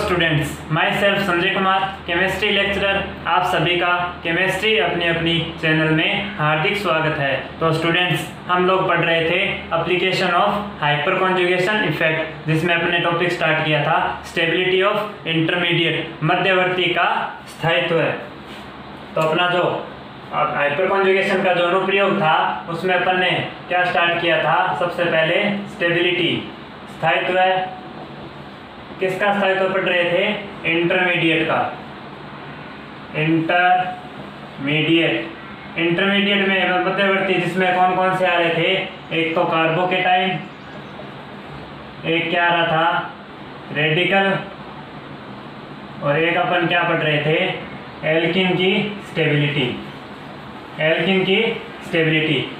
Students, my self Sanjay Kumar, chemistry lecturer, आप सभी का केमिस्ट्री अपनी अपनी चैनल में हार्दिक स्वागत है। तो स्टूडेंट्स, हम लोग पढ़ रहे थे application of hyper conjugation effect, जिसमें अपने टॉपिक स्टार्ट किया था स्टेबिलिटी ऑफ इंटरमीडिएट, मध्यवर्ती का स्थायित्व है। तो अपना जो हाइपर कॉन्जुगेशन का जो अनुप्रयोग था उसमें अपन ने क्या स्टार्ट किया था, सबसे पहले स्टेबिलिटी, स्थायित्व है। किसका स्थायित्व पढ़ रहे थे? इंटरमीडिएट का। इंटरमीडिएट में मध्यवर्ती, जिसमें कौन कौन से आ रहे थे? एक तो कार्बोकेटाइन, एक क्या आ रहा था? रेडिकल, और एक अपन क्या पढ़ रहे थे? एल्किन की स्टेबिलिटी।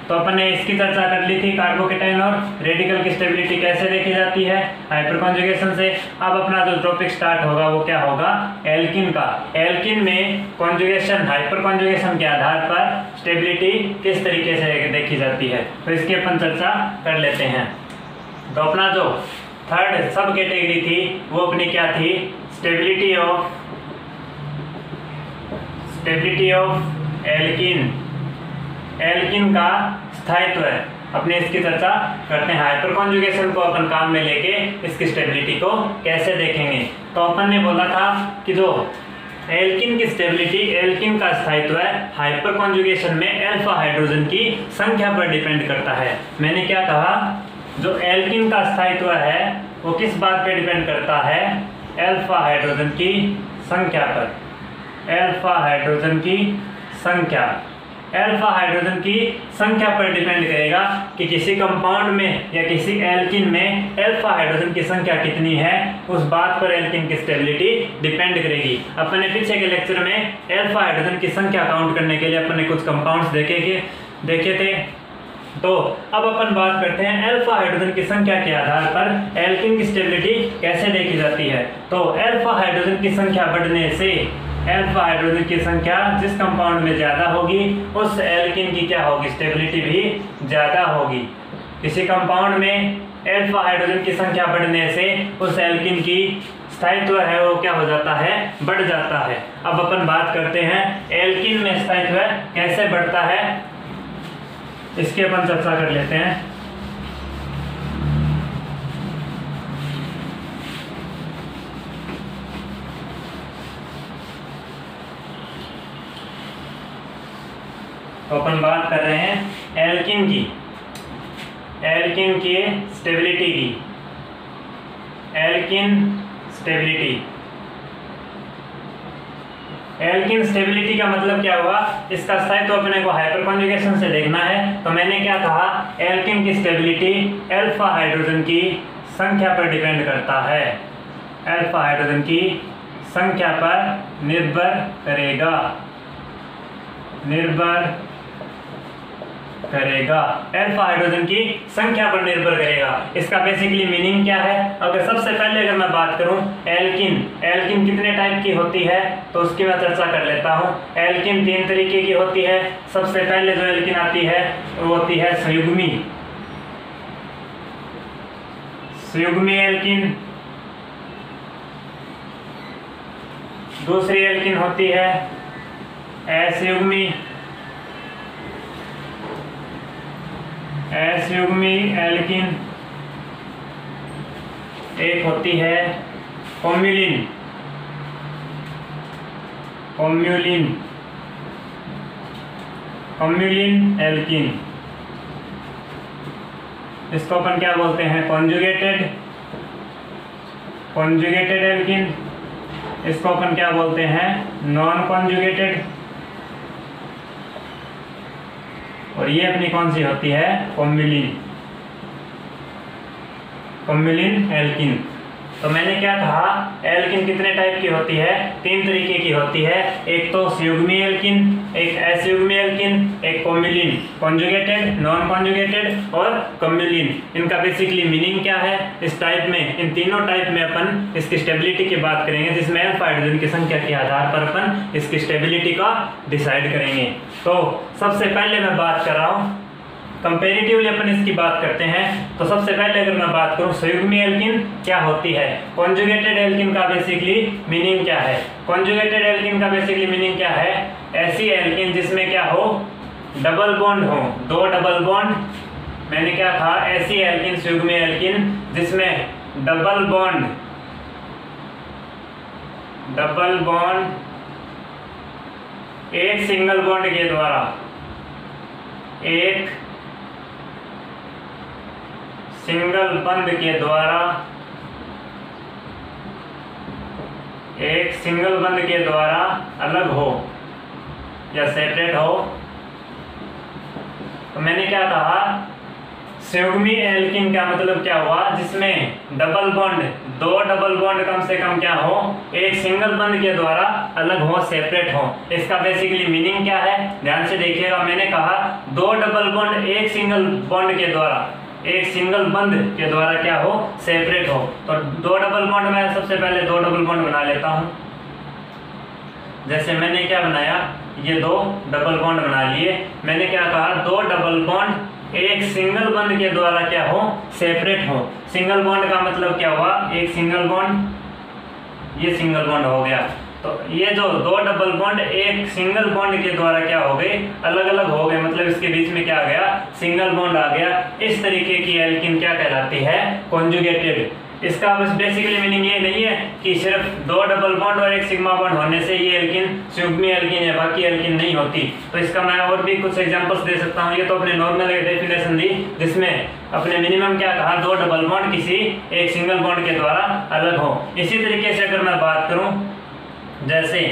तो अपन ने इसकी चर्चा कर ली थी, कार्बोकेटाइन और रेडिकल की स्टेबिलिटी कैसे देखी जाती है हाइपर कॉन्जुगेशन से। अब अपना जो टॉपिक स्टार्ट होगा वो क्या होगा? एल्किन का। एल्किन में कॉन्जुगेशन, हाइपर कॉन्जुगेशन के आधार पर स्टेबिलिटी किस तरीके से देखी जाती है, तो इसकी अपन चर्चा कर लेते हैं। तो अपना जो थर्ड सब कैटेगरी थी वो अपनी क्या थी? स्टेबिलिटी ऑफ एल्किन का स्थायित्व है। अपने इसकी चर्चा करते हैं। हाइपर कॉन्जुगेशन को अपन काम में लेके इसकी स्टेबिलिटी को कैसे देखेंगे। तो अपन ने बोला था कि जो एल्किन की स्टेबिलिटी, एल्किन का स्थायित्व है हाइपर कॉन्जुगेशन में अल्फा हाइड्रोजन की संख्या पर डिपेंड करता है। मैंने क्या कहा? जो एल्किन का स्थायित्व है वो किस बात पे डिपेंड करता है? अल्फा हाइड्रोजन की संख्या पर। अल्फा हाइड्रोजन की संख्या पर डिपेंड करेगा कि किसी कंपाउंड में या किसी एल्किन में अल्फा हाइड्रोजन की संख्या कितनी है, उस बात पर एल्किन की स्टेबिलिटी डिपेंड करेगी। अपन ने पीछे के लेक्चर में अल्फा हाइड्रोजन की संख्या काउंट करने के लिए अपन ने कुछ कंपाउंड्स देखे थे। तो अब अपन बात करते हैं अल्फा हाइड्रोजन की संख्या के आधार पर एल्किन की स्टेबिलिटी कैसे देखी जाती है। तो अल्फा हाइड्रोजन की संख्या बढ़ने से अल्फा हाइड्रोजन की संख्या जिस कंपाउंड में ज्यादा होगी उस एल्किन की क्या होगी? स्टेबिलिटी भी ज्यादा होगी। किसी कंपाउंड में अल्फा हाइड्रोजन की संख्या बढ़ने से उस एल्किन की स्थायित्व है वो क्या हो जाता है? बढ़ जाता है। अब अपन बात करते हैं एल्किन में स्थायित्व कैसे बढ़ता है, इसकी अपन चर्चा कर लेते हैं। तो अपन बात कर रहे हैं एल्किन की स्टेबिलिटी की। एल्किन स्टेबिलिटी का मतलब क्या हुआ? इसका स्थायित्व अपने को हाइपर कॉन्जुगेशन से देखना है। तो मैंने क्या कहा? एल्किन की स्टेबिलिटी अल्फा हाइड्रोजन की संख्या पर डिपेंड करता है। अल्फा हाइड्रोजन की संख्या पर निर्भर करेगा। अल्फा हाइड्रोजन की संख्या पर निर्भर करेगा। इसका बेसिकली मीनिंग क्या है? अगर सबसे पहले अगर मैं बात करूं एल्किन कितने टाइप की होती है तो उसकी मैं चर्चा कर लेता हूं। एल्किन 3 तरीके की होती है। सबसे पहले जो एल्किन आती है वो होती है संयुग्मी एल्किन। दूसरी एल्किन होती है असंयुग्मी एल्किन। एक होती है कॉम्युलिन एल्किन। इसको अपन क्या बोलते हैं? Conjugated alkene. इसको अपन क्या बोलते हैं? Non conjugated. और ये अपनी कौन सी होती है? Cumulene alkene. तो मैंने क्या कहा? एल्किन कितने टाइप की होती है? 3 तरीके की होती है। एक तो संयुग्मी एल्किन, एक असंयुग्मी एल्किन, एक कॉम्युलिन, कॉन्जुगेटेड, नॉन कॉन्जुगेटेड और कॉम्युलिन। इनका बेसिकली मीनिंग क्या है? इस टाइप में, इन तीनों टाइप में अपन इसकी स्टेबिलिटी की बात करेंगे, जिसमें अल्फा हाइड्रोजन की संख्या के आधार पर अपन इसकी स्टेबिलिटी का डिसाइड करेंगे। तो सबसे पहले मैं बात कर रहा हूँ कंपैरेटिवली अपन इसकी बात करते हैं। तो सबसे पहले अगर मैं बात करूं संयुग्मी एल्किन क्या होती है, कॉन्जुगेटेड एल्किन का बेसिकली मीनिंग क्या है। कॉन्जुगेटेड एल्किन का बेसिकली मीनिंग क्या है, ऐसी एल्किन जिसमें क्या हो, डबल बॉन्ड हो, दो डबल बॉन्ड। मैंने क्या कहा, ऐसी एल्किन संयुग्मी एल्किन जिसमें डबल बॉन्ड एक सिंगल बॉन्ड के द्वारा, एक सिंगल बंध के द्वारा, एक सिंगल बंध के द्वारा अलग हो या सेपरेट हो। तो मैंने क्या कहा, संयुग्मी एल्किन का मतलब क्या हुआ, जिसमें डबल बॉन्ड, दो डबल बॉन्ड कम से कम क्या हो, एक सिंगल बंध के द्वारा अलग हो, सेपरेट हो। इसका बेसिकली मीनिंग क्या है, ध्यान से देखिएगा। मैंने कहा दो डबल बॉन्ड एक सिंगल बॉन्ड के द्वारा, एक सिंगल बंध के द्वारा क्या हो, सेपरेट हो। तो दो डबल बॉन्ड, मैं सबसे पहले दो डबल बॉन्ड बना लेता हूं। जैसे मैंने क्या बनाया, ये दो डबल बॉन्ड बना लिए। मैंने क्या कहा, दो डबल बॉन्ड एक सिंगल बॉन्ड के द्वारा क्या हो, सेपरेट हो। सिंगल बॉन्ड का मतलब क्या हुआ, एक सिंगल बॉन्ड, ये सिंगल बॉन्ड हो गया। तो ये जो दो डबल बॉन्ड एक सिंगल बॉन्ड के द्वारा क्या हो गए, अलग अलग हो गए, मतलब इसके बीच में क्या आ गया, सिंगल बॉन्ड आ गया। इस तरीके की एल्किन क्या कहलाती है, कॉन्जुगेटेड। इसका बस बेसिकली मीनिंग ये नहीं है कि सिर्फ दो डबल बॉन्ड और एक सिग्मा बॉन्ड होने से ये एल्किन संयुग्मी एल्किन है, बाकी एल्किन नहीं होती। तो इसका मैं और भी कुछ एग्जांपल्स दे सकता हूँ। ये तो अपने नॉर्मल डेफिनेशन दी, जिसमें अपने मिनिमम क्या कहा, दो डबल बॉन्ड किसी एक सिंगल बॉन्ड के द्वारा अलग हो। इसी तरीके से अगर मैं बात करूँ, जैसे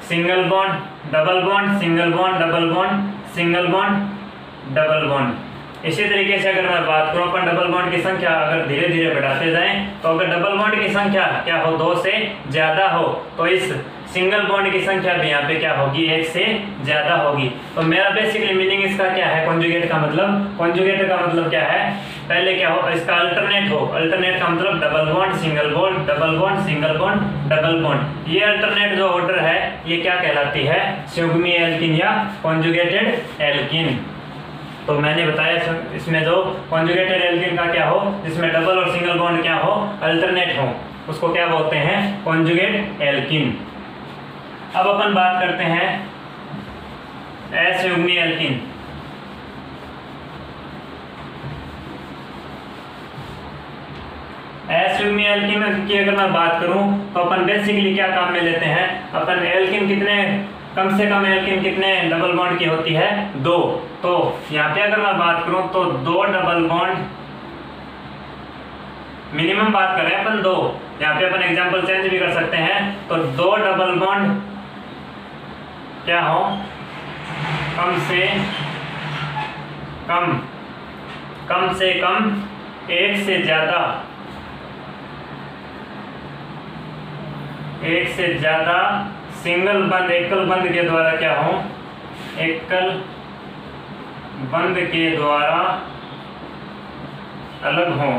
single bond, double bond, single bond, double bond, single bond, double bond. इसी तरीके से अगर मैं बात करूं, अपन डबल बॉन्ड की संख्या अगर धीरे धीरे बढ़ाते जाएं, तो अगर डबल बॉन्ड की संख्या क्या हो, दो से ज्यादा हो, तो इस सिंगल बॉन्ड की संख्या भी यहाँ पे क्या होगी, एक से ज्यादा होगी। तो मेरा बेसिकली मीनिंग इसका क्या है, कॉन्जुगेट का मतलब, कॉन्जुगेट का मतलब क्या है, पहले क्या हो, इसका अल्टरनेट हो। अल्टरनेट का मतलब double bond, single bond, double bond, single bond, double bond. ये अल्टरनेट जो ऑर्डर है, ये क्या कहलाती है, संयुग्मी एल्किन या कॉन्जुगेटेड एल्किन। तो मैंने बताया इसमें जो कॉन्जुगेटेड एल्किन का क्या हो, जिसमें डबल और सिंगल बॉन्ड क्या हो, अल्टरनेट हो, उसको क्या बोलते हैं, कॉन्जुगेट एल्किन। अब अपन बात करते हैं असंयुग्मी एल्किन। असंयुग्मी एल्किन की अगर मैं बात करूं, तो अपन बेसिकली क्या काम में लेते हैं, अपन एल्किन कितने, कम से कम एल्किन कितने डबल बॉन्ड की होती है, दो। तो यहाँ पे अगर मैं बात करूं, तो दो डबल बॉन्ड, मिनिमम बात कर रहे हैं अपन दो, यहाँ पे अपन एग्जांपल चेंज भी कर सकते हैं। तो दो डबल बॉन्ड क्या हो, कम से कम, कम से कम एक से ज्यादा, एक से ज्यादा सिंगल बंद, एकल बंद के द्वारा क्या हो, एकल बंद के द्वारा अलग हो।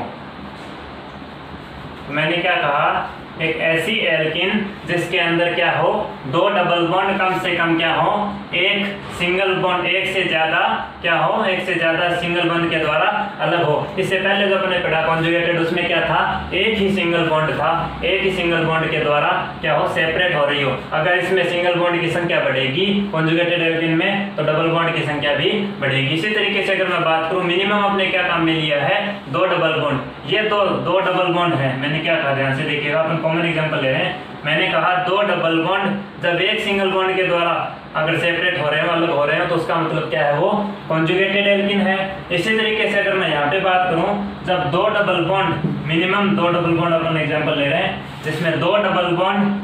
मैंने क्या कहा, एक ऐसी एल्किन जिसके अंदर क्या हो, दो डबल बॉन्ड कम से कम क्या हो, एक सिंगल बॉन्ड, एक से ज्यादा क्या हो, एक से ज्यादा सिंगल बॉन्ड के द्वारा अलग हो। इससे पहले जो अपने पढ़ा कॉन्जुगेटेड, उसमें क्या था, एक ही सिंगल बॉन्ड था, एक ही सिंगल बॉन्ड के द्वारा क्या हो, सेपरेट हो रही हो। अगर इसमें सिंगल बॉन्ड की संख्या बढ़ेगी कॉन्जुगेटेड एल्किन में, तो डबल बॉन्ड की संख्या भी बढ़ेगी। इसी तरीके से अगर मैं बात करूं, मिनिमम अपने क्या काम में लिया है, दो डबल बॉन्ड। ये दो डबल बॉन्ड है, मैंने क्या कहा, ध्यान से देखिएगा, अपन कॉमन एग्जांपल ले रहे हैं। मैंने कहा दो डबल बॉन्ड जब एक सिंगल बॉन्ड के द्वारा अगर सेपरेट हो रहे हो, अलग हो रहे हो, तो उसका मतलब क्या है, वो कॉन्जुगेटेड एल्किन है। इसी तरीके से अगर मैं यहाँ पे बात करूं, जब दो डबल बॉन्ड, मिनिमम दो डबल बॉन्ड अपन एग्जांपल ले रहे हैं, जिसमें दो डबल बॉन्ड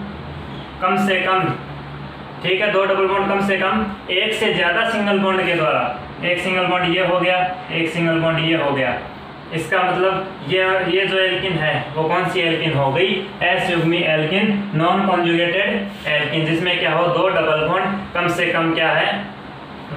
कम से कम, ठीक है, दो डबल बॉन्ड कम से कम एक से ज्यादा सिंगल बॉन्ड के द्वारा, एक सिंगल बॉन्ड ये हो गया, एक सिंगल बॉन्ड ये हो गया। इसका मतलब ये जो एल्किन है वो कौन सी एल्किन हो गई, असंयुग्मी एल्किन, नॉन कॉन्जुगेटेड एल्किन, जिसमें क्या हो, दो डबल बॉन्ड कम से कम क्या है,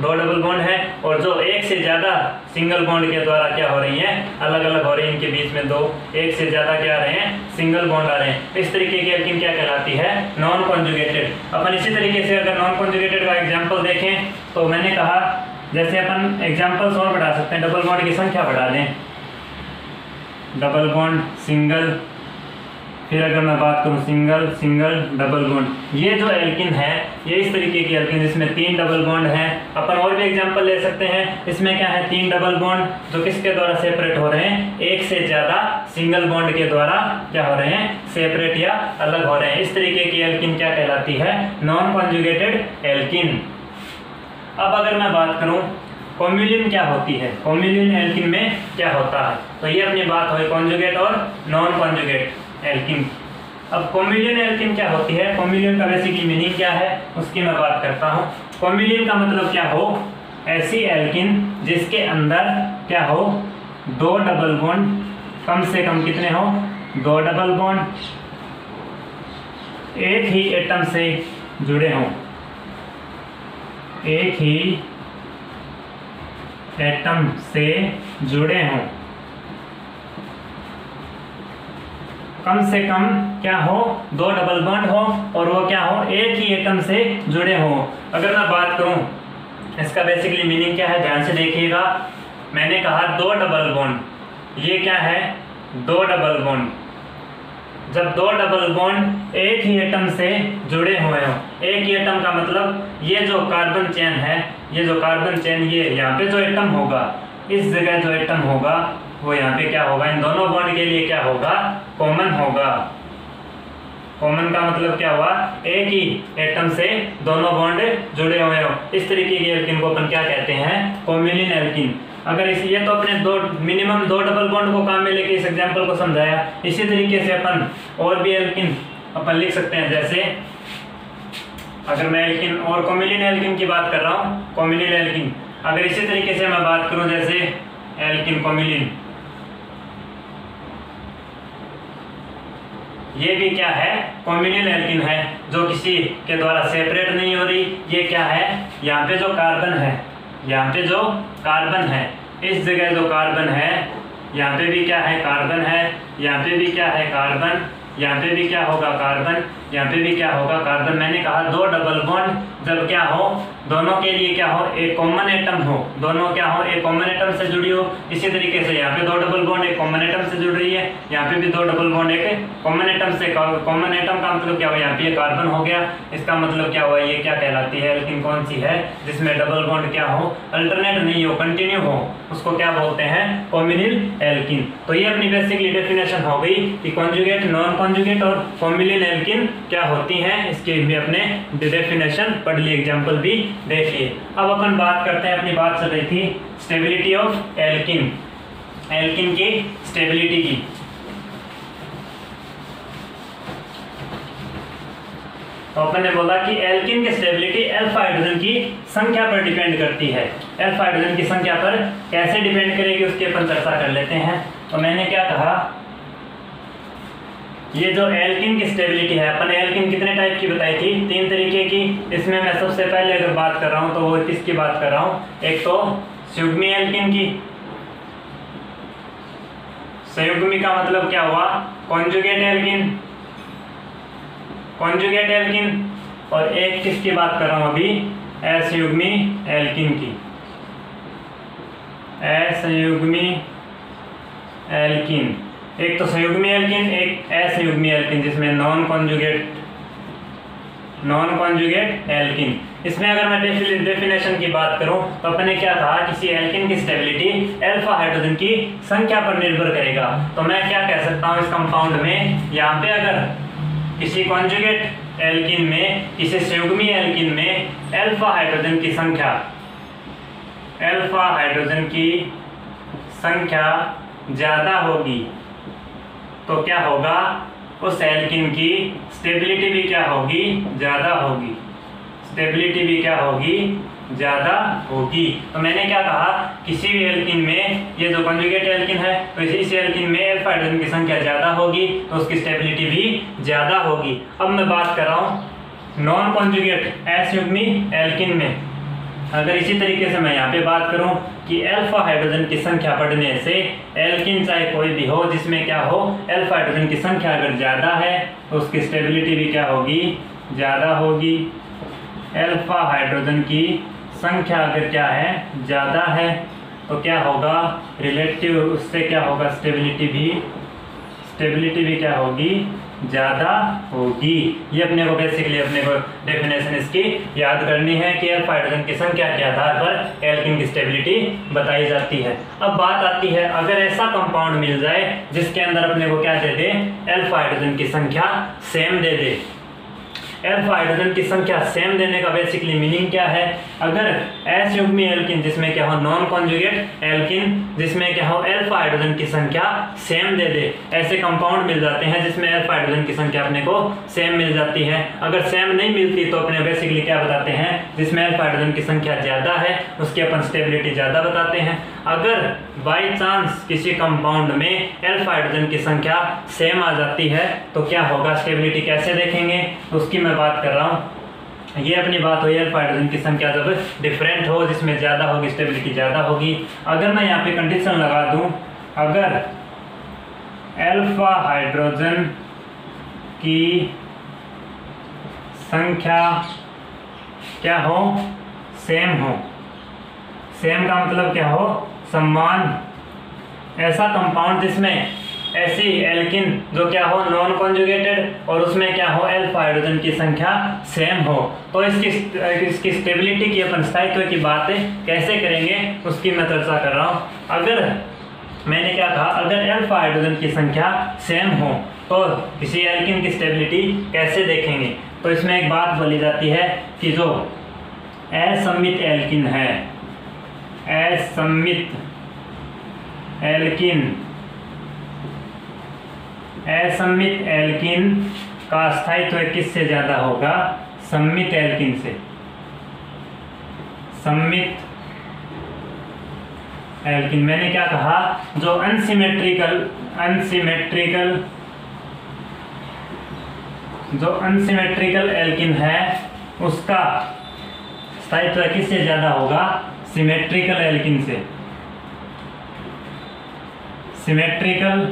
दो डबल बॉन्ड है, और जो एक से ज्यादा सिंगल बॉन्ड के द्वारा क्या हो रही हैं, अलग अलग हो रही हैं, इनके बीच में दो एक से ज्यादा क्या आ रहे हैं, सिंगल बॉन्ड आ रहे हैं। इस तरीके की एल्किन क्या कहलाती है, नॉन कॉन्जुगेटेड। अपन इसी तरीके से अगर नॉन कॉन्जुगेटेड का एग्जांपल देखें, तो मैंने कहा जैसे अपन एग्जांपल्स और बढ़ा सकते हैं, डबल बॉन्ड की संख्या बढ़ा दें, डबल बॉन्ड, सिंगल, फिर अगर मैं बात करूं सिंगल सिंगल डबल बॉन्ड, ये जो एल्किन है ये इस तरीके की एल्किन जिसमें 3 डबल बॉन्ड हैं। अपन और भी एग्जांपल ले सकते हैं, इसमें क्या है 3 डबल बॉन्ड जो किसके द्वारा सेपरेट हो रहे हैं, एक से ज्यादा सिंगल बॉन्ड के द्वारा क्या हो रहे हैं, सेपरेट या अलग हो रहे हैं। इस तरीके की एल्किन क्या कहलाती है, नॉन कॉन्जुगेटेड एल्किन। अब अगर मैं बात करूं कॉम्युलिन क्या होती है, कॉम्युलिन एल्किन में क्या होता है, तो ये अपनी बात हुई कॉन्जुगेट और नॉन कॉन्जुगेट एल्किन। अब कॉम्युलिन एल्किन क्या होती है, कॉम्युलिन का बेसिकली मीनिंग क्या है उसकी मैं बात करता हूँ। कॉम्युलिन का मतलब क्या हो, ऐसी एल्किन जिसके अंदर क्या हो 2 डबल बॉन्ड, कम से कम कितने हो 2 डबल बॉन्ड, एक ही एटम से जुड़े हों, एक ही एटम से जुड़े हों, कम से कम क्या हो 2 डबल बॉन्ड हो और वो क्या हो एक ही एटम से जुड़े हो। अगर मैं बात करूं इसका बेसिकली मीनिंग क्या है, ध्यान से देखिएगा। मैंने कहा 2 डबल बॉन्ड, ये क्या है 2 डबल बॉन्ड। जब 2 डबल बॉन्ड एक ही एटम से जुड़े हुए हो, एक ही एटम का मतलब ये जो कार्बन चेन है, ये जो कार्बन चेन, ये यहाँ पे जो एटम होगा, इस जगह जो एटम होगा वो यहाँ पे क्या होगा, इन दोनों बॉन्ड के लिए क्या होगा, कॉमन होगा। कॉमन का मतलब क्या हुआ, एक ही एटम से दोनों बॉन्ड जुड़े हुए हो। इस तरीके की एल्किन को अपन क्या कहते हैं, कॉम्युलिन एल्किन। अगर इस ये तो अपने मिनिमम 2 डबल बॉन्ड को काम में लेके इस एग्जांपल को समझाया। इसी तरीके से अपन और भी एल्किन अपन लिख सकते हैं। जैसे अगर मैं एल्किन और कॉम्युलिन एल्किन की बात कर रहा हूँ, कॉम्युलिन एल्किन, अगर इसी तरीके से मैं बात करूँ जैसे एल्किन कॉम्युलिन, ये भी क्या है कॉम्युलिन एल्किन है, जो किसी के द्वारा सेपरेट नहीं हो रही। ये क्या है, यहाँ पे जो कार्बन है, यहाँ पे जो कार्बन है, इस जगह जो कार्बन है, यहाँ पे भी क्या है कार्बन है, यहाँ पे भी क्या है कार्बन, यहाँ पे भी क्या होगा कार्बन, यहाँ पे भी क्या होगा कार्बन। मैंने कहा 2 डबल बॉन्ड जब क्या हो, दोनों के लिए क्या हो, एक कॉमन एटम हो, दोनों क्या हो एक कॉमन एटम से जुड़ी हो। इसी तरीके से यहाँ पे 2 डबल बॉन्ड एक कॉमन एटम से जुड़ रही है, यहाँ पे भी 2 डबल बॉन्ड एक कॉमन एटम से। कॉमन एटम का मतलब क्या हुआ, यहाँ पे ये कार्बन हो गया, इसका मतलब क्या हुआ, ये क्या कहलाती है एल्किन, कौन सी है, जिसमें डबल बॉन्ड क्या हो, अल्टरनेट नहीं हो, कंटिन्यू हो, उसको क्या बोलते हैं, कॉम्युलिन एल्किन। तो ये अपनी बेसिकली डेफिनेशन हो गई कि कॉन्जुगेट, नॉन कॉन्जुगेट और कॉम्युलिन एल्किन क्या होती हैं। इसके भी अपने डेफिनेशन पढ़ लिए, एग्जाम्पल भी देख लिए। अब अपन बात करते हैं, अपनी बात चल रही थी स्टेबिलिटी ऑफ एल्किन, एल्किन की स्टेबिलिटी की। तो अपन ने बोला कि एल्किन की स्टेबिलिटी अल्फा हाइड्रोजन की संख्या पर डिपेंड करती है। अल्फा हाइड्रोजन की संख्या पर कैसे डिपेंड करेगी उसकी अपन चर्चा कर लेते हैं। तो मैंने क्या कहा, ये जो एल्किन की स्टेबिलिटी है, अपन एल्किन कितने टाइप की बताई थी, 3 तरीके की। इसमें मैं सबसे पहले अगर बात कर रहा हूँ तो वो किसकी बात कर रहा हूँ, एक तो संयुग्मी एल्किन की। संयुग्मी का मतलब क्या हुआ, कॉन्जुगेट एल्किन, कॉन्जुगेट एल्किन। और एक किसकी बात कर रहा हूँ अभी, असंयुग्मी एल्किन की, असंयुग्मी एल्किन। एक तो संयुग्मी एल्किन, एक असंयुग्मी एल्किन, जिसमें नॉन कॉन्जुगेट एल्किन। इसमें अगर मैं डेफिनेशन की बात करूं तो अपने क्या कहा, किसी एल्किन की स्टेबिलिटी अल्फा हाइड्रोजन की संख्या पर निर्भर करेगा। तो मैं क्या कह सकता हूं इस कंपाउंड में, यहाँ पे अगर किसी कॉन्जुगेट एल्किन में, किसी संयुग्मी एल्किन में अल्फा हाइड्रोजन की संख्या, अल्फा हाइड्रोजन की संख्या ज्यादा होगी तो क्या होगा, उस एल्किन की स्टेबिलिटी भी क्या होगी, ज्यादा होगी, स्टेबिलिटी भी क्या होगी, ज्यादा होगी। तो मैंने क्या कहा, किसी भी एल्किन में, ये जो कॉन्जुगेट एल्किन है, तो इस एल्किन में अल्फा हाइड्रोजन की संख्या ज्यादा होगी तो उसकी स्टेबिलिटी भी ज्यादा होगी। अब मैं बात कर रहा हूँ नॉन कॉन्जुगेट असंयुग्मी एल्किन में। अगर इसी तरीके से मैं यहाँ पे बात करूं कि अल्फा हाइड्रोजन की संख्या बढ़ने से एल्किन चाहे कोई भी हो, जिसमें क्या हो, अल्फा हाइड्रोजन की संख्या अगर ज़्यादा है तो उसकी स्टेबिलिटी भी क्या होगी, ज़्यादा होगी। अल्फा हाइड्रोजन की संख्या अगर क्या है ज़्यादा है तो क्या होगा रिलेटिव, उससे क्या होगा स्टेबिलिटी भी क्या होगी ज़्यादा होगी। ये अपने को बेसिकली अपने को डेफिनेशन इसकी याद करनी है कि अल्फा हाइड्रोजन की संख्या के आधार पर एल्कीन की स्टेबिलिटी बताई जाती है। अब बात आती है अगर ऐसा कंपाउंड मिल जाए जिसके अंदर अपने को क्या दे दे, अल्फा हाइड्रोजन की संख्या सेम दे दे। अल्फा हाइड्रोजन की संख्या सेम देने का बेसिकली मीनिंग क्या है, अगर एस युग्मी एल्कीन जिसमें क्या हो नॉन कॉन्जुगेट एल्कीन जिसमें क्या हो अल्फा हाइड्रोजन की संख्या सेम दे दे, ऐसे कंपाउंड मिल जाते हैं जिसमें अल्फा हाइड्रोजन की संख्या अपने को सेम मिल जाती है। अगर सेम नहीं मिलती तो अपने बेसिकली क्या बताते हैं, जिसमें अल्फा हाइड्रोजन की संख्या ज़्यादा है उसकी अपन स्टेबिलिटी ज़्यादा बताते हैं। अगर बाई चांस किसी कंपाउंड में अल्फा हाइड्रोजन की संख्या सेम आ जाती है तो क्या होगा, स्टेबिलिटी कैसे देखेंगे उसकी मैं बात कर रहा हूँ। ये अपनी बात हुई अल्फा हाइड्रोजन की संख्या जब डिफरेंट हो जिसमें ज़्यादा होगी स्टेबिलिटी ज़्यादा होगी। अगर मैं यहाँ पे कंडीशन लगा दूँ, अगर अल्फा हाइड्रोजन की संख्या क्या हो, सेम हो, सेम का मतलब क्या हो समान, ऐसा कंपाउंड जिसमें ऐसी एल्किन जो क्या हो नॉन कॉन्जुगेटेड और उसमें क्या हो अल्फा हाइड्रोजन की संख्या सेम हो, तो इसकी स्टेबिलिटी की अपन स्थायित्व की बातें कैसे करेंगे उसकी मैं चर्चा कर रहा हूँ। अगर मैंने क्या कहा, अगर अल्फा हाइड्रोजन की संख्या सेम हो तो किसी एल्किन की स्टेबिलिटी कैसे देखेंगे, तो इसमें एक बात बोली जाती है कि जो असममित एल्किन है, असममित एल्किन, असममित एल्किन का स्थायित्व किससे ज्यादा होगा, सममित एल्किन से। सममित एल्किन मैंने क्या कहा, जो अनसिमेट्रिकल एल्किन है उसका स्थायित्व किससे ज्यादा होगा, सिमेट्रिकल एल्किन से। सिमेट्रिकल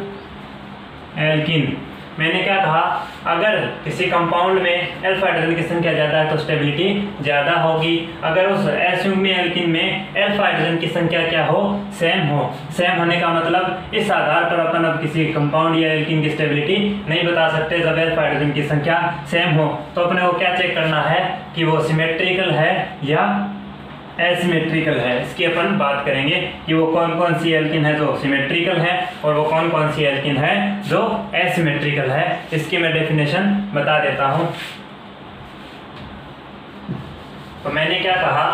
एल्किन मैंने क्या कहा, अगर किसी कंपाउंड में अल्फा हाइड्रोजन की संख्या ज़्यादा है तो स्टेबिलिटी ज़्यादा होगी। अगर उस असयुग्मी एल्किन में अल्फा हाइड्रोजन की संख्या क्या हो, सेम हो। सेम होने का मतलब इस आधार पर अपन अब किसी कंपाउंड या एल्किन की स्टेबिलिटी नहीं बता सकते। जब अल्फा हाइड्रोजन की संख्या सेम हो तो अपने को क्या चेक करना है कि वो सिमेट्रिकल है या एसिमेट्रिकल है। इसकी अपन बात करेंगे कि वो कौन कौन सी एल्किन है जो सिमेट्रिकल है और वो कौन कौन सी एल्किन है जो एसिमेट्रिकल है। इसकी मैं डेफिनेशन बता देता हूं। तो मैंने क्या कहा,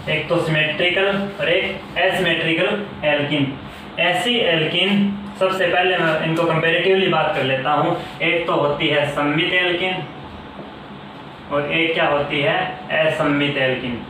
एक तो सिमेट्रिकल और एक एसिमेट्रिकल एल्किन। ऐसी एल्किन सबसे पहले मैं इनको कंपैरेटिवली बात कर लेता हूं। एक तो होती है सममित एल्किन और एक क्या होती है असममित एल्किन।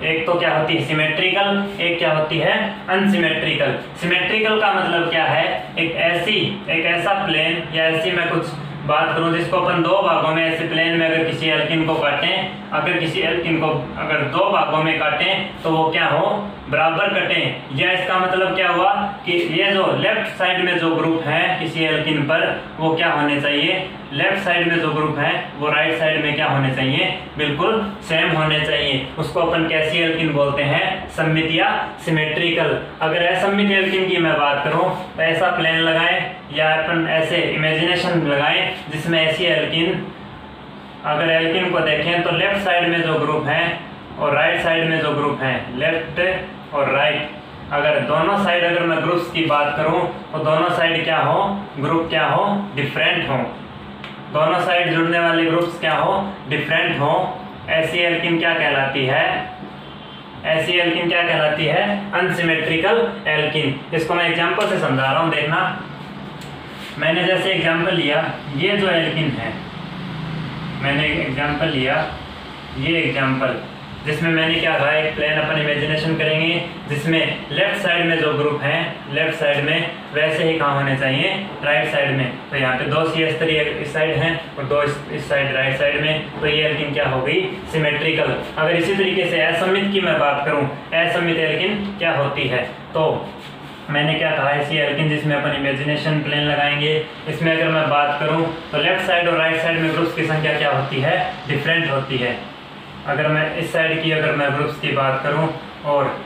एक तो क्या होती है सिमेट्रिकल, एक क्या होती है अनसिमेट्रिकल। सिमेट्रिकल का मतलब क्या है, एक ऐसा प्लेन या ऐसी मैं कुछ बात करूं जिसको अपन दो भागों में, ऐसे प्लेन में अगर किसी एल्किन को काटें, अगर किसी एल्किन को अगर दो भागों में काटें तो वो क्या हो, बराबर कटें। या इसका मतलब क्या हुआ कि ये जो लेफ्ट साइड में जो ग्रुप है किसी एल्किन पर वो क्या होने चाहिए, लेफ्ट साइड में जो ग्रुप है वो राइट साइड में क्या होने चाहिए, बिल्कुल सेम होने चाहिए। उसको अपन कैसी एल्किन बोलते हैं, सममित या सिमेट्रिकल। अगर असममित एल्किन की मैं बात करूं तो ऐसा प्लेन लगाएं या अपन ऐसे इमेजिनेशन लगाएं जिसमें ऐसी एल्किन, अगर एल्किन को देखें तो लेफ्ट साइड में जो ग्रुप है और राइट साइड में जो ग्रुप है, लेफ्ट और राइट, अगर दोनों साइड अगर मैं ग्रुप्स की बात करूं तो दोनों साइड क्या हो, ग्रुप क्या हो, डिफरेंट हो। दोनों साइड जुड़ने वाले ग्रुप्स क्या हो, डिफरेंट हो। ऐसी एल्किन क्या कहलाती है, ऐसी एल्किन क्या कहलाती है, अनसिमेट्रिकल एल्किन। इसको मैं एग्जांपल से समझा रहा हूं, देखना। मैंने जैसे एग्जांपल लिया, ये जो एल्किन है, मैंने एग्जांपल लिया, ये एग्जांपल जिसमें मैंने क्या कहा, एक प्लेन अपन इमेजिनेशन करेंगे जिसमें लेफ्ट साइड में जो ग्रुप है, लेफ्ट साइड में वैसे ही कहाँ होने चाहिए, राइट साइड में। तो यहाँ पे दो CH3 इस साइड हैं और दो इस साइड राइट साइड में, तो ये एल्किन क्या हो गई, सिमेट्रिकल। अगर इसी तरीके से असममित की मैं बात करूँ, असममित एल्किन क्या होती है, तो मैंने क्या कहा, ऐसी एल्किन जिसमें अपन इमेजिनेशन प्लेन लगाएंगे, इसमें अगर मैं बात करूं तो लेफ्ट साइड और राइट साइड में ग्रुप्स की संख्या क्या होती है, डिफरेंट होती है। अगर मैं इस साइड की अगर मैं ग्रुप्स की बात करूं और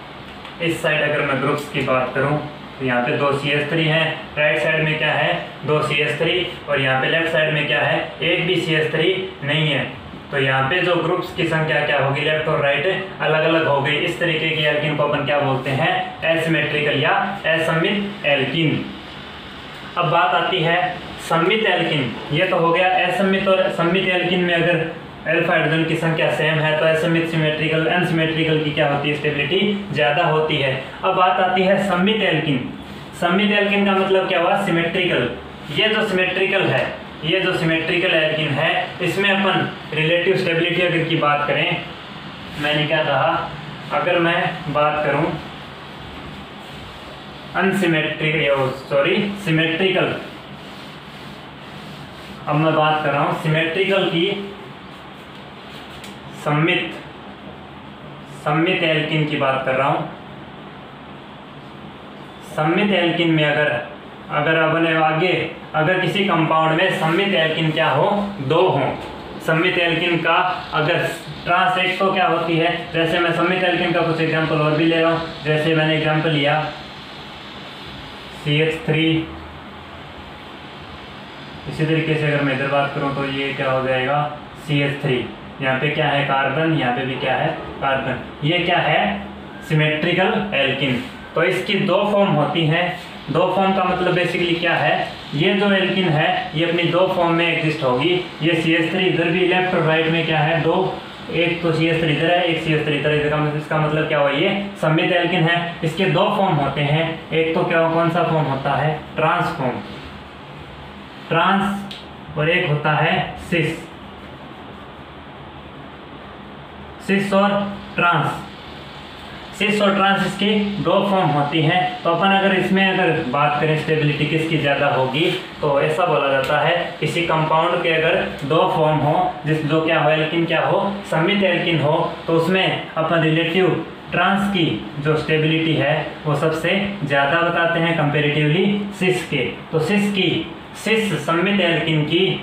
इस साइड अगर मैं ग्रुप्स की बात करूं तो यहाँ पे 2 CH3 हैं, राइट साइड में क्या है 2 CH3 और यहाँ पे लेफ्ट साइड में क्या है एक भी CH3 नहीं है। तो यहाँ पे जो ग्रुप्स की संख्या क्या होगी लेफ्ट और राइट अलग अलग हो गई। इस तरीके की एल्किन को अपन क्या बोलते हैं एसिमेट्रिकल या असममित एल्किन। अब बात आती है सममित एल्किन। ये तो हो गया असममित और सममित एल्किन में अगर अल्फा हाइड्रोजन की संख्या सेम है तो असममित सिमेट्रिकल अनसिमेट्रिकल की क्या होती है स्टेबिलिटी ज़्यादा होती है। अब बात आती है सममित एल्किन। सममित एल्किन का मतलब क्या हुआ सिमेट्रिकल। ये जो सिमेट्रिकल है ये जो सिमेट्रिकल एल्किन है इसमें अपन रिलेटिव स्टेबिलिटी अगर की बात करें, मैंने क्या कहा अगर मैं बात करूं सिमेट्रिकल, अब मैं बात कर रहा हूं सिमेट्रिकल की सममित एल्किन की बात कर रहा हूं। सममित एल्किन में अगर अपने आगे अगर किसी कंपाउंड में सममित एल्किन क्या हो 2 हो, सममित एल्किन का अगर ट्रांस एक तो क्या होती है, जैसे मैं सममित एल्किन का कुछ एग्जांपल और भी ले रहा हूँ। जैसे मैंने एग्जांपल लिया CH3, इसी तरीके से अगर मैं इधर बात करूँ तो ये क्या हो जाएगा CH3, यहाँ पे क्या है कार्बन, यहाँ पे भी क्या है कार्बन। ये क्या है सिमेट्रिकल एल्किन। तो इसकी 2 फॉर्म होती हैं। 2 फॉर्म का मतलब बेसिकली क्या है, ये जो एल्किन है ये अपनी 2 फॉर्म में एग्जिस्ट होगी। ये CH3 इधर भी लेफ्ट और राइट में क्या है 2, एक तो CH3 इधर है एक CH3 इधर है। इसका मतलब क्या हुआ ये सममित एल्किन है। इसके 2 फॉर्म होते हैं, एक तो क्या कौन सा फॉर्म होता है ट्रांस फॉर्म, ट्रांस, और एक होता है सिस और ट्रांस। सिस और ट्रांस इसकी 2 फॉर्म होती हैं। तो अपन अगर इसमें अगर बात करें स्टेबिलिटी किसकी ज़्यादा होगी तो ऐसा बोला जाता है किसी कंपाउंड के अगर 2 फॉर्म हो जो क्या हो एल्किन क्या हो सममित एल्किन हो तो उसमें अपन रिलेटिव ट्रांस की जो स्टेबिलिटी है वो सबसे ज़्यादा बताते हैं कंपेरेटिवली सिस के। तो सिस सममित एल्किन की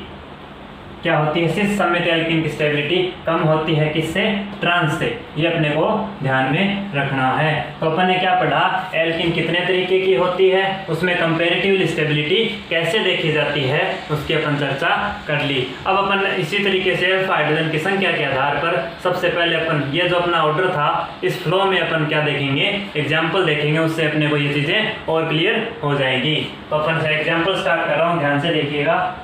क्या होती है, सिस सममित एल्किन की स्टेबिलिटी कम होती है किससे ट्रांस से। ये अपने को ध्यान में रखना है। तो अपन ने क्या पढ़ा एल्किन कितने तरीके की होती है, उसमें कंपेरेटिवली स्टेबिलिटी कैसे देखी जाती है उसकी अपन चर्चा कर ली। अब अपन इसी तरीके से अल्फा हाइड्रोजन की संख्या के आधार पर सबसे पहले अपन ये जो अपना ऑर्डर था इस फ्लो में अपन क्या देखेंगे एग्जाम्पल देखेंगे, उससे अपने को ये चीज़ें और क्लियर हो जाएगी। तो अपन से एग्जाम्पल स्टार्ट कर रहा हूँ, ध्यान से देखिएगा।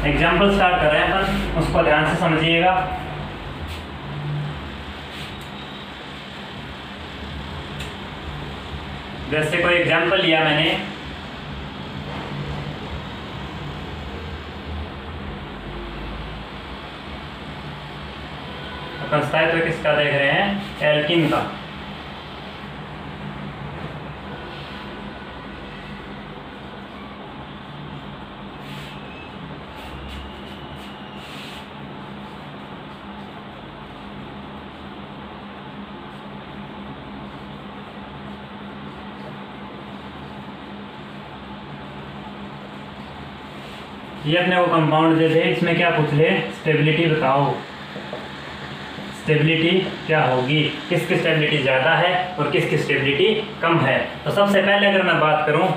एग्जाम्पल स्टार्ट कर रहे हैं अपन, उसको ध्यान से समझिएगा। जैसे कोई एग्जाम्पल लिया मैंने, अपन स्थायित्व किसका देख रहे हैं एल्किन का। ये अपने को कंपाउंड दे दे, इसमें क्या पूछ ले स्टेबिलिटी बताओ, स्टेबिलिटी क्या होगी, किसकी स्टेबिलिटी ज़्यादा है और किसकी स्टेबिलिटी कम है। तो सबसे पहले अगर मैं बात करूं,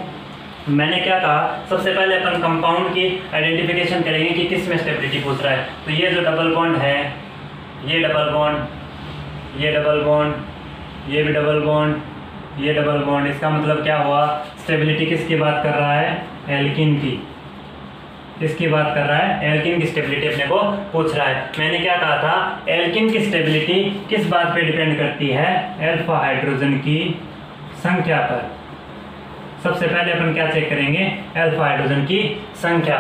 मैंने क्या कहा सबसे पहले अपन कंपाउंड की आइडेंटिफिकेशन करेंगे कि किस में स्टेबिलिटी पूछ रहा है। तो ये जो डबल बॉन्ड है, ये डबल बॉन्ड, ये डबल बॉन्ड, ये भी डबल बॉन्ड, ये डबल बॉन्ड, इसका मतलब क्या हुआ स्टेबिलिटी किसकी बात कर रहा है एल्किन की। किसकी बात कर रहा है एल्किन की स्टेबिलिटी अपने को पूछ रहा है। मैंने क्या कहा था एल्किन की स्टेबिलिटी किस बात पे डिपेंड करती है अल्फा हाइड्रोजन की संख्या पर। सबसे पहले अपन क्या चेक करेंगे अल्फा हाइड्रोजन की संख्या।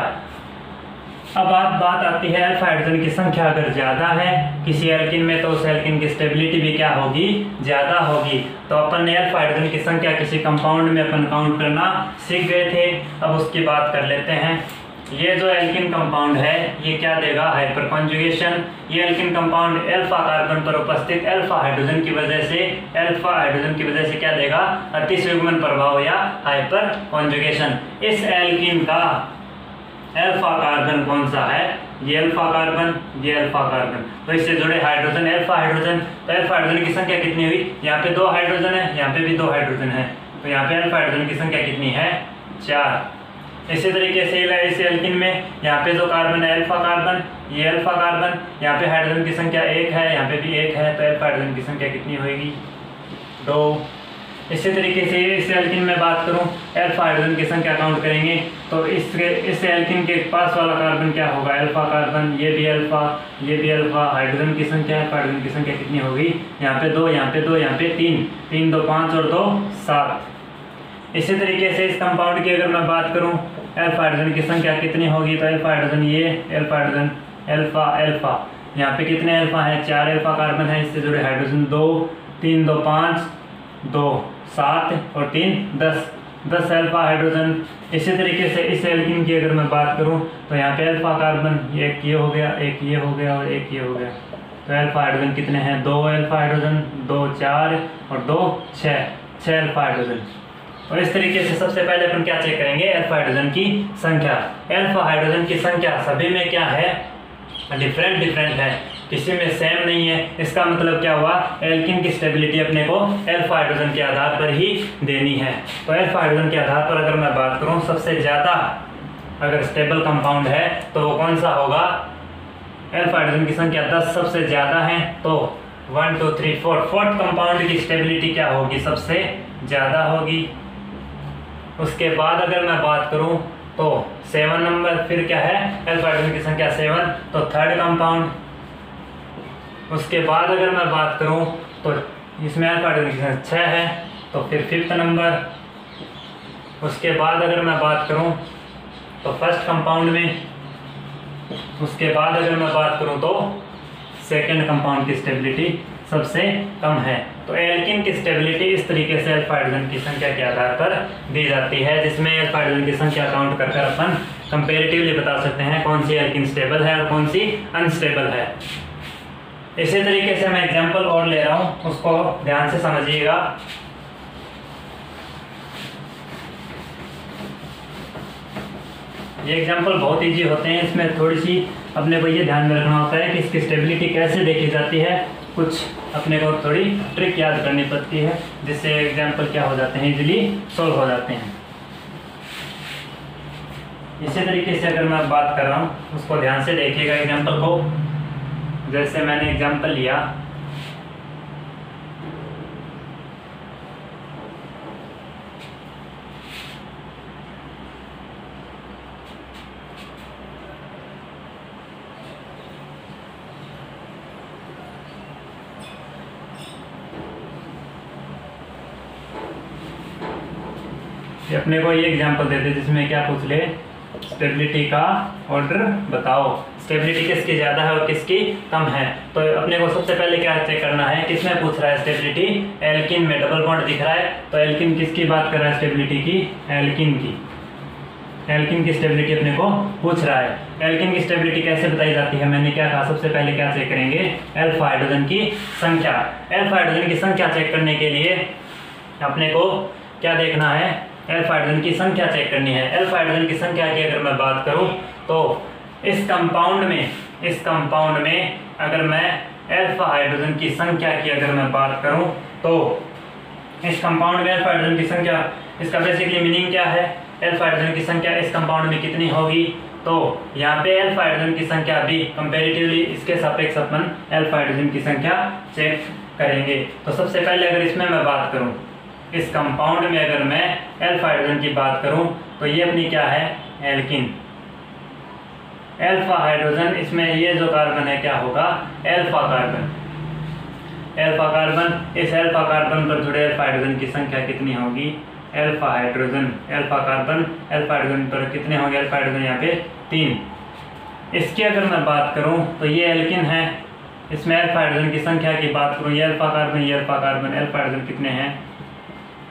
अब बात आती है अल्फा हाइड्रोजन की संख्या अगर ज़्यादा है किसी एल्किन में तो उस एल्किन की स्टेबिलिटी भी क्या होगी ज़्यादा होगी। तो अपन ने अल्फा हाइड्रोजन की संख्या किसी कंपाउंड में अपन काउंट करना सीख गए थे, अब उसकी बात कर लेते हैं। ये जो एल्किन कंपाउंड है ये क्या देगा, हाइपर कॉन्जुगेशन। ये एल्किन कंपाउंड अल्फा कार्बन पर उपस्थित अल्फा हाइड्रोजन की वजह से क्या देगा, अतिसयुग्मन प्रभाव या हाइपर कॉन्जुगेशन। इस एल्किन का अल्फा कार्बन कौन सा है, ये अल्फा कार्बन, ये अल्फा कार्बन। तो इससे जुड़े हाइड्रोजन अल्फा हाइड्रोजन। तो अल्फा हाइड्रोजन की संख्या कितनी हुई, यहाँ पे 2 हाइड्रोजन है, यहाँ पे भी 2 हाइड्रोजन है, तो यहाँ पे अल्फा हाइड्रोजन की संख्या कितनी है, 4। इसी तरीके से इस एल्किन में यहाँ पे जो कार्बन है अल्फा कार्बन, ये अल्फा कार्बन, यहाँ पे हाइड्रोजन की संख्या 1 है, यहाँ पे भी 1 है, तो अल्फा हाइड्रोजन की संख्या कितनी होगी, 2। इसी तरीके से इस एल्किन में बात करूँ अल्फा हाइड्रोजन की संख्या काउंट करेंगे तो इस एल्किन के पास वाला कार्बन क्या होगा, अल्फा कार्बन, ये भी अल्फा, ये भी अल्फा। हाइड्रोजन की संख्या, हाइड्रोजन की संख्या कितनी होगी, यहाँ पे 2, यहाँ पे 2, यहाँ पे 3, 3 2 5 और 2 7। इसी तरीके से इस कंपाउंड की अगर मैं बात करूँ अल्फा हाइड्रोजन की संख्या कितनी होगी, तो अल्फा हाइड्रोजन, ये अल्फा हाइड्रोजन, अल्फा अल्फा, यहाँ पे कितने अल्फा हैं, 4 अल्फा कार्बन है, इससे जुड़े हाइड्रोजन 2, 3 2 5, 2 7 और 3 10 अल्फा हाइड्रोजन। इसी तरीके से इस एल्किन की अगर मैं बात करूं तो यहाँ पे अल्फा कार्बन, एक ये हो गया, एक ये हो गया और एक ये हो गया, तो अल्फा हाइड्रोजन कितने हैं, 2 अल्फा हाइड्रोजन, 2 4 और 2 6 अल्फा हाइड्रोजन। और इस तरीके से सबसे पहले अपन क्या चेक करेंगे, अल्फा हाइड्रोजन की संख्या। अल्फा हाइड्रोजन की संख्या सभी में क्या है, डिफरेंट है, किसी में सेम नहीं है। इसका मतलब क्या हुआ, एल्किन की स्टेबिलिटी अपने को अल्फा हाइड्रोजन के आधार पर ही देनी है। तो अल्फा हाइड्रोजन के आधार पर अगर मैं बात करूं सबसे ज़्यादा अगर स्टेबल कंपाउंड है तो वो कौन सा होगा, अल्फा हाइड्रोजन की संख्या 10 सबसे ज़्यादा है, तो 1 2 3 4 फोर्थ कंपाउंड की स्टेबिलिटी क्या होगी, सबसे ज़्यादा होगी। उसके बाद अगर मैं बात करूं तो 7 नंबर, फिर क्या है, अल्फा हाइड्रोजन की संख्या 7, तो थर्ड कंपाउंड। उसके बाद अगर मैं बात करूं तो इसमें अल्फा हाइड्रोजन की संख्या 6 है, तो फिर 5th नंबर। उसके बाद अगर मैं बात करूं तो फर्स्ट कंपाउंड में, उसके बाद अगर मैं बात करूं तो सेकेंड कंपाउंड की स्टेबिलिटी सबसे कम है। तो एल्किन की स्टेबिलिटी इस तरीके से अल्फा हाइड्रोजन की संख्या के आधार पर दी जाती है, जिसमें अल्फा हाइड्रोजन की संख्या काउंट कर अपन कंपेरेटिवली बता सकते हैं कौन सी एल्किन स्टेबल है और कौन सी अनस्टेबल है। इसी तरीके से मैं एग्जांपल और ले रहा हूँ, उसको ध्यान से समझिएगा। ये एग्जांपल बहुत इजी होते हैं, इसमें थोड़ी सी अपने को ये ध्यान में रखना होता है कि इसकी स्टेबिलिटी कैसे देखी जाती है, कुछ अपने को थोड़ी ट्रिक याद करनी पड़ती है, जिससे एग्जांपल क्या हो जाते हैं, इजीली सॉल्व हो जाते हैं। इसी तरीके से अगर मैं बात कर रहा हूँ उसको ध्यान से देखिएगा एग्जांपल को। जैसे मैंने एग्जांपल लिया, अपने को ये एग्जांपल देते जिसमें क्या पूछ ले, स्टेबिलिटी का ऑर्डर बताओ, स्टेबिलिटी किसकी ज़्यादा है और किसकी कम है। तो अपने को सबसे पहले क्या चेक करना है, किसमें पूछ रहा है स्टेबिलिटी, एल्किन में डबल बॉन्ड दिख रहा है, तो एल्किन किसकी बात कर रहा है स्टेबिलिटी की, एल्किन की। एल्किन की स्टेबिलिटी अपने को पूछ रहा है। एल्किन की स्टेबिलिटी कैसे बताई जाती है, मैंने क्या कहा, सबसे पहले क्या चेक करेंगे, अल्फा हाइड्रोजन की संख्या। अल्फा हाइड्रोजन की संख्या चेक करने के लिए अपने को क्या देखना है, अल्फा हाइड्रोजन की संख्या चेक करनी है। अल्फा हाइड्रोजन की संख्या की अगर मैं बात करूं तो इस कंपाउंड में अगर मैं अल्फा हाइड्रोजन की संख्या की अगर मैं बात करूं तो इस कंपाउंड में अल्फा हाइड्रोजन की संख्या, इसका बेसिकली मीनिंग क्या है, अल्फा हाइड्रोजन की संख्या इस कंपाउंड में कितनी होगी, तो यहाँ पे अल्फा हाइड्रोजन की संख्या भी कंपेरेटिवली इसके सापेक्ष अपन अल्फा हाइड्रोजन की संख्या चेक करेंगे। तो सबसे पहले अगर इसमें मैं बात करूं, इस कंपाउंड में अगर मैं अल्फा हाइड्रोजन की बात करूं तो ये अपनी क्या है, एल्किन। अल्फा हाइड्रोजन, इसमें ये जो कार्बन है क्या होगा, अल्फा कार्बन। अल्फा कार्बन, इस अल्फा कार्बन पर जुड़े अल्फा हाइड्रोजन की संख्या कितनी होगी, alpha hydrogen, alpha carbon alpha hydrogen पर कितने होंगे, अल्फा हाइड्रोजन यहाँ पे 3। इसकी अगर मैं बात करूं तो ये एल्किन है, इसमें अल्फा हाइड्रोजन की संख्या की बात करूं, ये अल्फा कार्बन, ये अल्फा कार्बन, अल्फा हाइड्रोजन कितने हैं,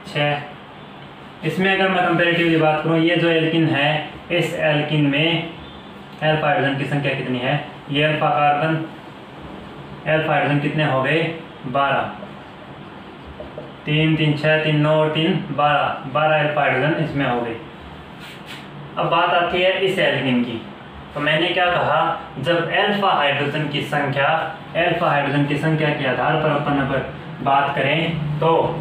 6। इसमें अगर मैं कंपैरेटिवली बात करूँ, ये जो एल्किन है, इस एल्किन में अल्फा हाइड्रोजन की संख्या कितनी है, ये अल्फा हाइड्रोजन कितने हो गए, 12, 3 3 6 3 9 और 3 12 अल्फा हाइड्रोजन इसमें हो गए। अब बात आती है इस एल्किन की। तो मैंने क्या कहा, जब अल्फा हाइड्रोजन की संख्या के आधार पर अपन बात करें तो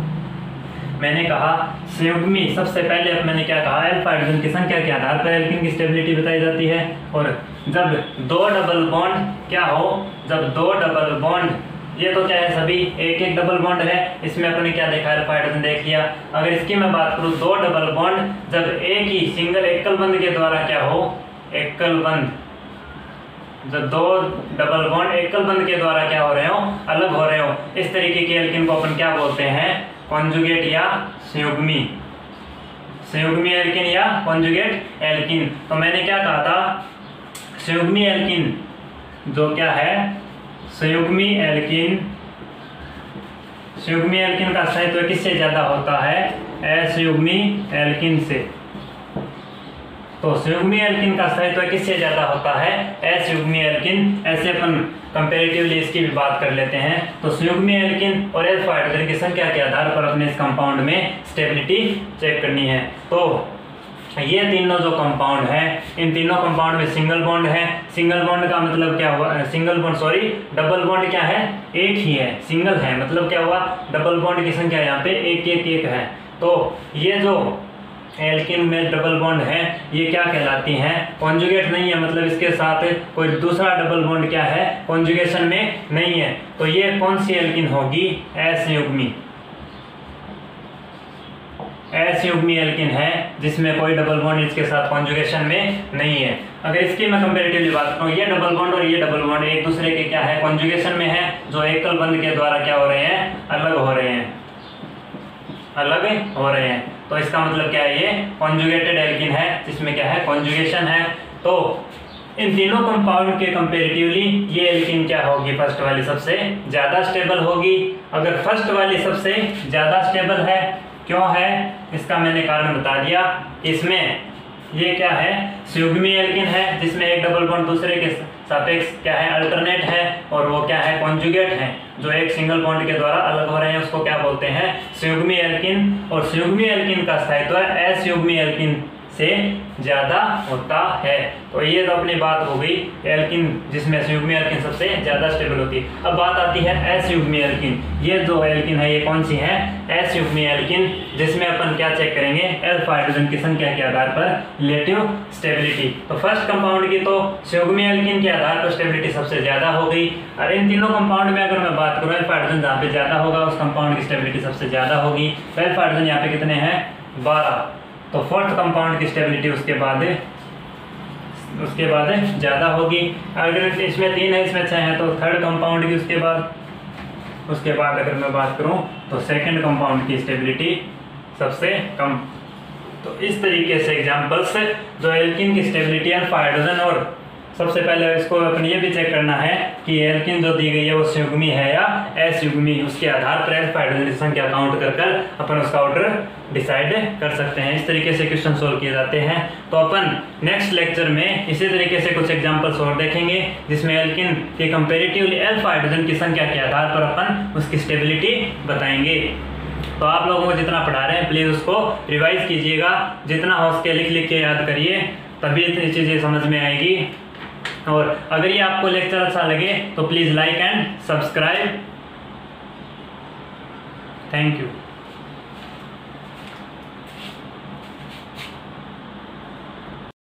मैंने कहा संयुग्मी, सबसे पहले अब मैंने क्या कहा, अल्फा हाइड्रोजन की संख्या के आधार पर एल्किन की स्टेबिलिटी बताई जाती है। और जब दो डबल बॉन्ड क्या हो, जब दो डबल बॉन्ड, ये तो क्या है सभी एक एक डबल बॉन्ड है, इसमें अपने क्या देखा, अल्फा हाइड्रोजन देख लिया। अगर इसकी मैं बात करूँ, दो डबल बॉन्ड जब एक ही एकल बंध के द्वारा क्या हो, एकल बंध, जब दो डबल बॉन्ड एकल बंध के द्वारा क्या हो रहे हो, अलग हो रहे हो, इस तरीके के एल्किन को अपन क्या बोलते हैं, कॉन्जुगेट या संयुग्मी एल्किन या कॉन्जुगेट एल्किन। तो मैंने क्या कहा था, संयुग्मी एल्किन जो क्या है, संयुग्मी एल्किन का स्थायित्व किससे ज्यादा होता है, असंयुग्मी एल्किन से। तो संयुग्मी एल्किन का स्थायित्व किससे ज्यादा होता है, असंयुग्मी एल्किन। ऐसे अपन कंपैरेटिवली इसकी भी बात कर लेते हैं। तो संयुग्मी एल्किन और अल्फा हाइड्रोजन की संख्या के आधार पर अपने इस कंपाउंड में स्टेबिलिटी चेक करनी है। तो ये तीनों जो कंपाउंड है, इन तीनों कंपाउंड में सिंगल बॉन्ड है। सिंगल बॉन्ड का मतलब क्या हुआ, डबल बॉन्ड क्या है, एक ही है, सिंगल है, मतलब क्या हुआ, डबल बॉन्ड की संख्या यहाँ पे एक है। तो ये जो एल्किन में डबल बॉन्ड है, ये क्या कहलाती हैं, कॉन्जुगेट नहीं है, मतलब इसके साथ कोई दूसरा डबल बॉन्ड क्या है, कॉन्जुगेशन में नहीं है। तो ये कौन सी एल्किन होगी, असंयुग्मी एल्किन है, जिसमें कोई डबल बॉन्ड इसके साथ कॉन्जुगेशन में नहीं है। अगर इसकी मैं कंपैरेटिवली बात करूँ, ये डबल बॉन्ड और ये डबल बॉन्ड एक दूसरे के क्या है, कॉन्जुगेशन में है, जो एकल बंध के द्वारा क्या हो रहे हैं, अलग हो रहे हैं। तो इसका मतलब क्या है, ये कॉन्जुगेटेड एल्किन है, जिसमें क्या है, कॉन्जुगेशन है। तो इन तीनों कंपाउंड के कंपैरेटिवली ये एल्किन क्या होगी, फर्स्ट वाली सबसे ज्यादा स्टेबल होगी। अगर फर्स्ट वाली सबसे ज्यादा स्टेबल है, क्यों है, इसका मैंने कारण बता दिया। इसमें ये क्या है, संयुग्मी एल्किन है, जिसमें एक डबल बॉन्ड दूसरे के सापेक्ष क्या है, अल्टरनेट है, और वो क्या है, कॉन्जुगेट है, जो एक सिंगल बॉन्ड के द्वारा अलग हो रहे हैं, उसको क्या बोलते हैं, संयुग्मी एल्किन। और संयुग्मी एल्किन का स्थायित्व असंयुग्मी एल्किन से ज्यादा होता है। तो ये तो अपनी बात हो गई एल्किन, जिसमें संयुग्मी एल्किन सबसे ज्यादा स्टेबल होती है। अब बात आती है असंयुग्मी एल्किन। ये जो एल्किन है, ये कौन सी है, असंयुग्मी एल्किन, जिसमें अपन क्या चेक करेंगे, अल्फा हाइड्रोजन की संख्या के आधार पर रिलेटिव स्टेबिलिटी। तो फर्स्ट कंपाउंड की तो संयुग्मी एल्किन के आधार पर स्टेबिलिटी सबसे ज्यादा हो गई। और इन तीनों कंपाउंड में अगर मैं बात करूँ, अल्फा हाइड्रोजन जहाँ पे ज्यादा होगा, उस कंपाउंड की स्टेबिलिटी सबसे ज्यादा होगी। अल्फा हाइड्रोजन यहाँ पे कितने हैं, 12। तो फोर्थ कंपाउंड की स्टेबिलिटी उसके बाद ज़्यादा होगी। अगर इसमें 3 है, इसमें 6 है, तो थर्ड कंपाउंड की उसके बाद अगर मैं बात करूं तो सेकंड कंपाउंड की स्टेबिलिटी सबसे कम। तो इस तरीके से एग्जांपल्स जो एल्किन की स्टेबिलिटी अल्फा हाइड्रोजन, और सबसे पहले इसको अपन ये भी चेक करना है कि एल्किन जो दी गई है वो संयुग्मी है या असंयुग्मी। उसके आधार पर अल्फा हाइड्रोजन की संख्या काउंट कर अपन उसका ऑर्डर डिसाइड कर सकते हैं। इस तरीके से क्वेश्चन सोल्व किए जाते हैं। तो अपन नेक्स्ट लेक्चर में इसी तरीके से कुछ एग्जांपल्स और देखेंगे, जिसमें एल्किन के कंपेरेटिवली अल्फा हाइड्रोजन की संख्या के आधार पर अपन उसकी स्टेबिलिटी बताएंगे। तो आप लोगों को जितना पढ़ा रहे हैं, प्लीज़ उसको रिवाइज कीजिएगा, जितना हो सके लिख के याद करिए, तभी इतनी चीज़ें समझ में आएगी। और अगर ये आपको लेक्चर अच्छा लगे तो please like and subscribe. Thank you.